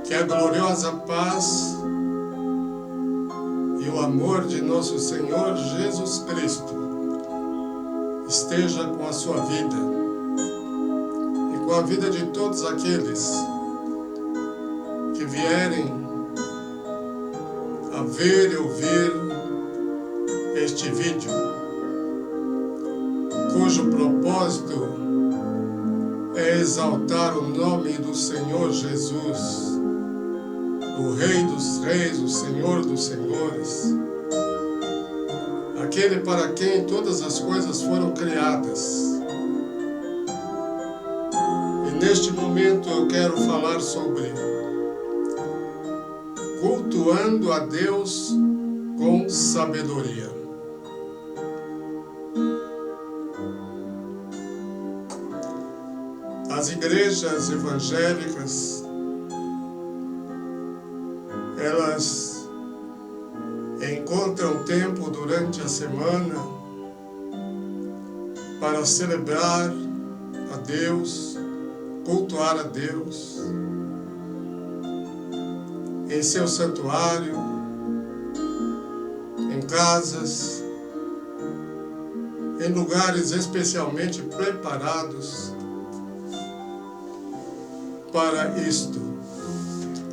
Que a gloriosa paz e o amor de nosso Senhor Jesus Cristo esteja com a sua vida e com a vida de todos aqueles que vierem a ver e ouvir este vídeo, cujo propósito é exaltar o nome do Senhor Jesus, o Rei dos Reis, o Senhor dos Senhores, aquele para quem todas as coisas foram criadas. E neste momento eu quero falar sobre cultuando a Deus com sabedoria. As igrejas evangélicas, elas encontram tempo durante a semana para celebrar a Deus, cultuar a Deus em seu santuário, em casas, em lugares especialmente preparados para isto,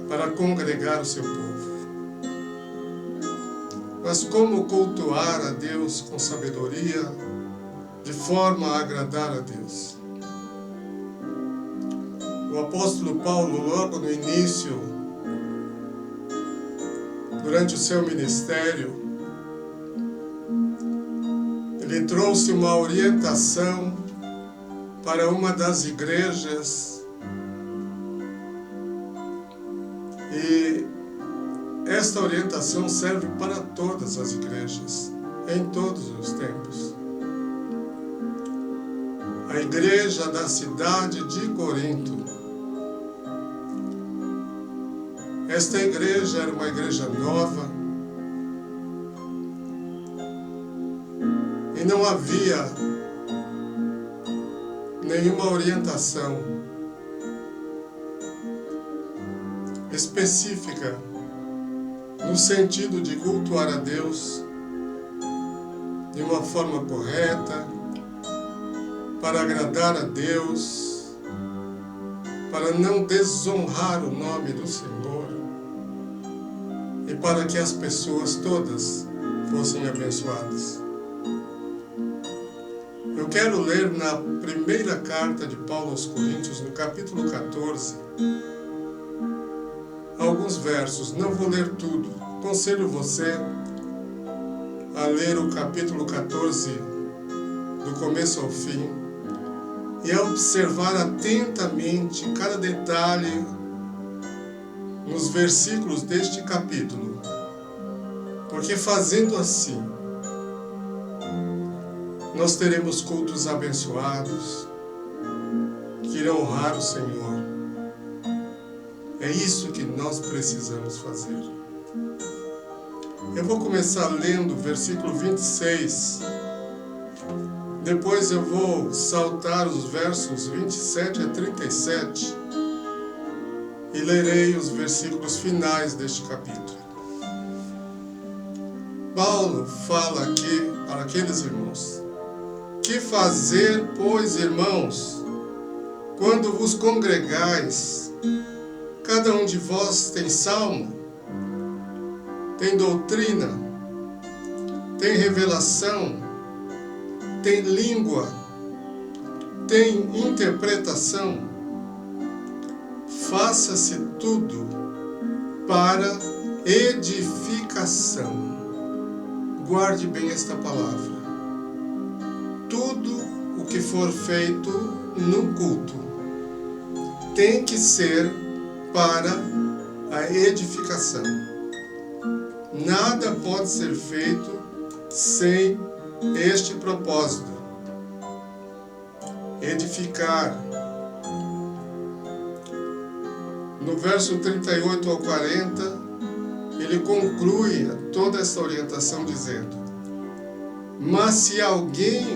para congregar o seu povo. Mas como cultuar a Deus com sabedoria, de forma a agradar a Deus? O apóstolo Paulo, logo no início, durante o seu ministério, ele trouxe uma orientação para uma das igrejas. E esta orientação serve para todas as igrejas, em todos os tempos. A igreja da cidade de Corinto. Esta igreja era uma igreja nova e não havia nenhuma orientação específica no sentido de cultuar a Deus de uma forma correta, para agradar a Deus, para não desonrar o nome do Senhor e para que as pessoas todas fossem abençoadas. Eu quero ler na primeira carta de Paulo aos Coríntios, no capítulo 14, alguns versos. Não vou ler tudo. Aconselho você a ler o capítulo 14 do começo ao fim e a observar atentamente cada detalhe nos versículos deste capítulo, porque fazendo assim nós teremos cultos abençoados que irão honrar o Senhor. É isso que nós precisamos fazer. Eu vou começar lendo o versículo 26. Depois eu vou saltar os versos 27 a 37 e lerei os versículos finais deste capítulo. Paulo fala aqui para aqueles irmãos: que fazer, pois, irmãos, quando vos congregais? Cada um de vós tem salmo, tem doutrina, tem revelação, tem língua, tem interpretação. Faça-se tudo para edificação. Guarde bem esta palavra. Tudo o que for feito no culto tem que ser para a edificação. Nada pode ser feito sem este propósito: edificar. No verso 38 ao 40, ele conclui toda essa orientação dizendo: mas se alguém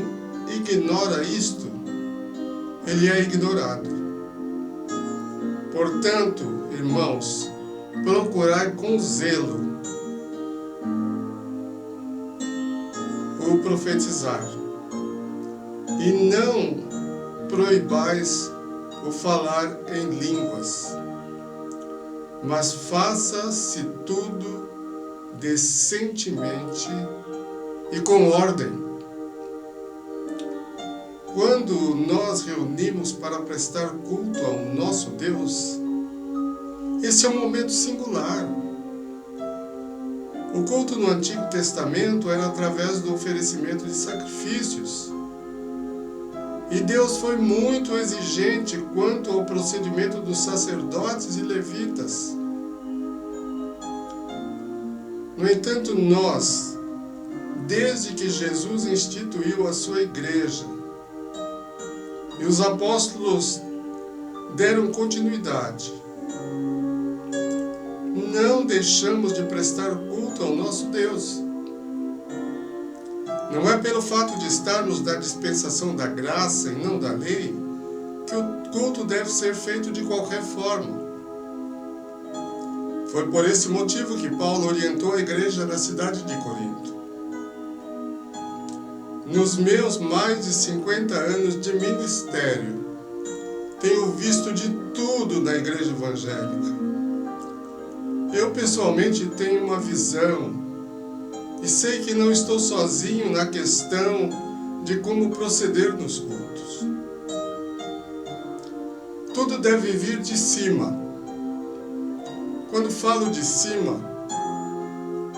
ignora isto, ele é ignorado, Portanto, irmãos, procurai com zelo o profetizar, e não proibais o falar em línguas, mas faça-se tudo decentemente e com ordem. Quando nós reunimos para prestar culto ao nosso Deus, esse é um momento singular. O culto no Antigo Testamento era através do oferecimento de sacrifícios. E Deus foi muito exigente quanto ao procedimento dos sacerdotes e levitas. No entanto, nós, desde que Jesus instituiu a sua igreja, e os apóstolos deram continuidade, não deixamos de prestar culto ao nosso Deus. Não é pelo fato de estarmos na dispensação da graça e não da lei que o culto deve ser feito de qualquer forma. Foi por esse motivo que Paulo orientou a igreja da cidade de Corinto. Nos meus mais de 50 anos de ministério, tenho visto de tudo na igreja evangélica. Eu pessoalmente tenho uma visão e sei que não estou sozinho na questão de como proceder nos cultos. Tudo deve vir de cima. Quando falo de cima,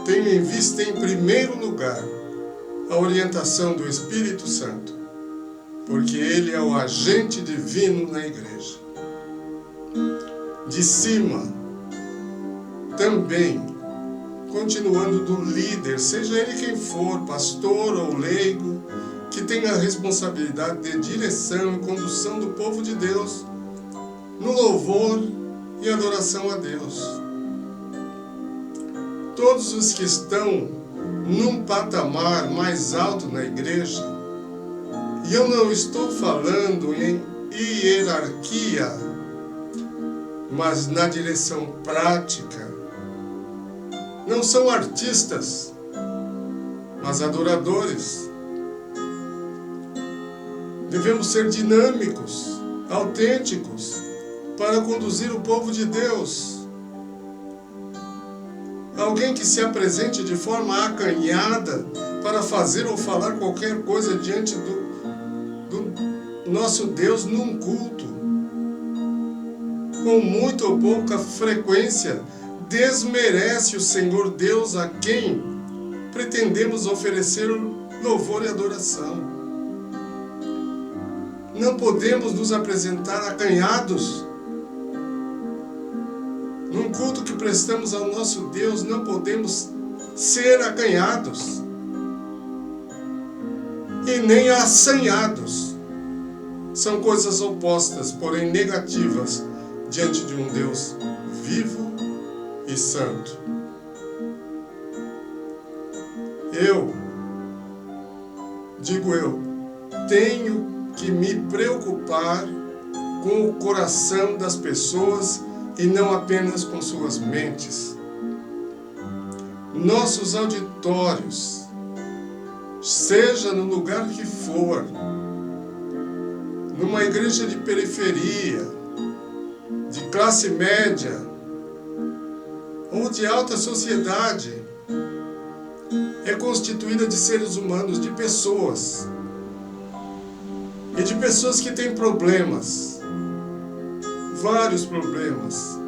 tenho em vista em primeiro lugar a orientação do Espírito Santo, porque ele é o agente divino na igreja. De cima, também, continuando do líder, seja ele quem for, pastor ou leigo, que tenha a responsabilidade de direção e condução do povo de Deus no louvor e adoração a Deus. Todos os que estão num patamar mais alto na igreja, e eu não estou falando em hierarquia, mas na direção prática, não são artistas, mas adoradores. Devemos ser dinâmicos, autênticos, para conduzir o povo de Deus. Alguém que se apresente de forma acanhada para fazer ou falar qualquer coisa diante do nosso Deus num culto, com muita ou pouca frequência, desmerece o Senhor Deus a quem pretendemos oferecer louvor e adoração. Não podemos nos apresentar acanhados. Num culto que prestamos ao nosso Deus, não podemos ser acanhados e nem assanhados. São coisas opostas, porém negativas, diante de um Deus vivo e santo. Eu tenho que me preocupar com o coração das pessoas e não apenas com suas mentes. Nossos auditórios, seja no lugar que for, numa igreja de periferia, de classe média ou de alta sociedade, é constituída de seres humanos, de pessoas, e de pessoas que têm problemas, vários problemas,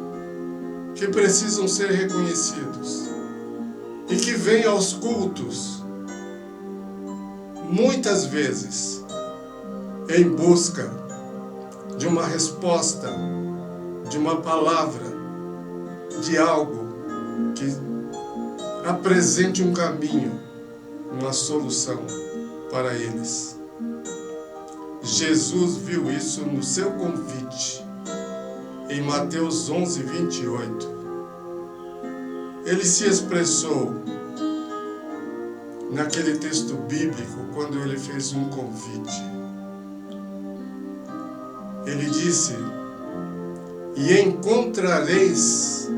que precisam ser reconhecidos, e que vêm aos cultos, muitas vezes, em busca de uma resposta, de uma palavra, de algo que apresente um caminho, uma solução para eles. Jesus viu isso no seu convite, em Mateus 11, 28. Ele se expressou naquele texto bíblico quando ele fez um convite. Ele disse: e encontrareis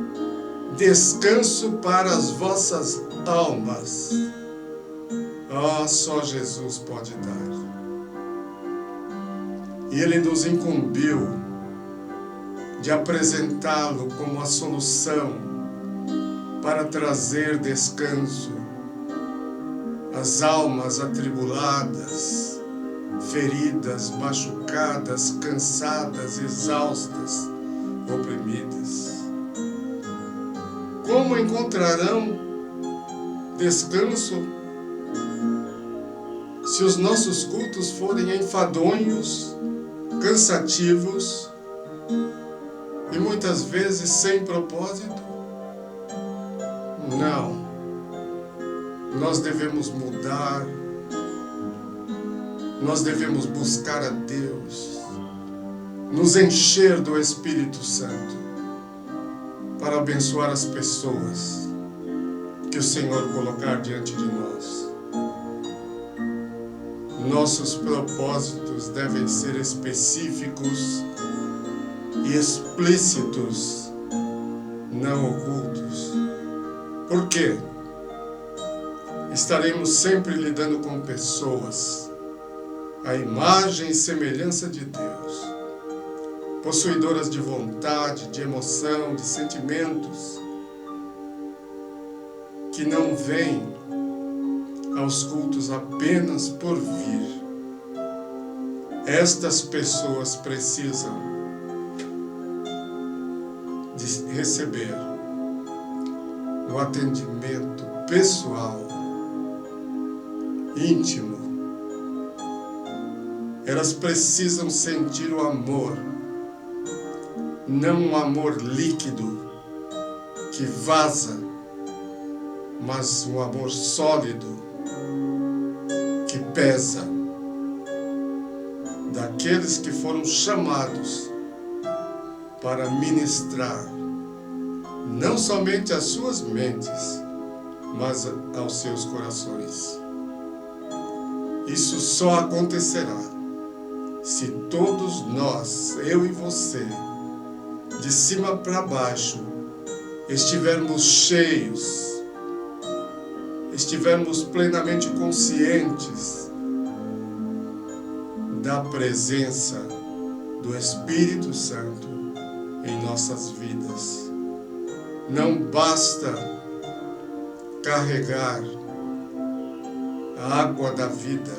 descanso para as vossas almas. Só Jesus pode dar. E Ele nos incumbiu de apresentá-lo como a solução para trazer descanso às almas atribuladas, feridas, machucadas, cansadas, exaustas, oprimidas. Como encontrarão descanso se os nossos cultos forem enfadonhos, cansativos e muitas vezes sem propósito? Não. Nós devemos mudar. Nós devemos buscar a Deus, nos encher do Espírito Santo para abençoar as pessoas que o Senhor colocar diante de nós. Nossos propósitos devem ser específicos e explícitos, não ocultos. Por quê? Estaremos sempre lidando com pessoas à imagem e semelhança de Deus, possuidoras de vontade, de emoção, de sentimentos, que não vêm aos cultos apenas por vir. Estas pessoas precisam de receber um atendimento pessoal, íntimo. Elas precisam sentir o amor, não um amor líquido que vaza, mas um amor sólido que pesa, daqueles que foram chamados para ministrar não somente às suas mentes, mas aos seus corações. Isso só acontecerá se todos nós, eu e você, de cima para baixo, estivermos cheios, estivermos plenamente conscientes da presença do Espírito Santo em nossas vidas. Não basta carregar a água da vida,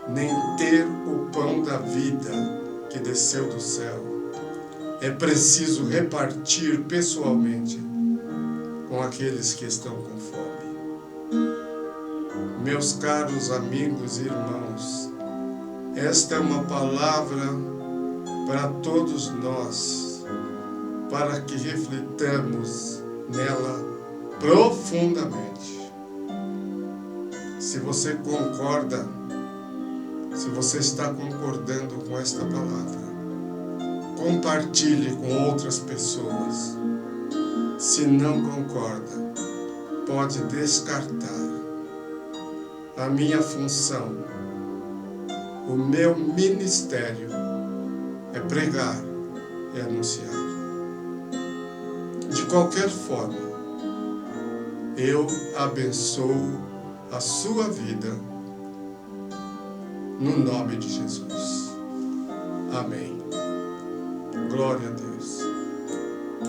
nem ter o pão da vida que desceu do céu. É preciso repartir pessoalmente com aqueles que estão com fome. Meus caros amigos e irmãos, esta é uma palavra para todos nós, para que reflitamos nela profundamente. Se você concorda, se você está concordando com esta palavra, compartilhe com outras pessoas. Se não concorda, pode descartar. A minha função, o meu ministério é pregar e anunciar. De qualquer forma, eu abençoo a sua vida no nome de Jesus. Amém. Glória a Deus.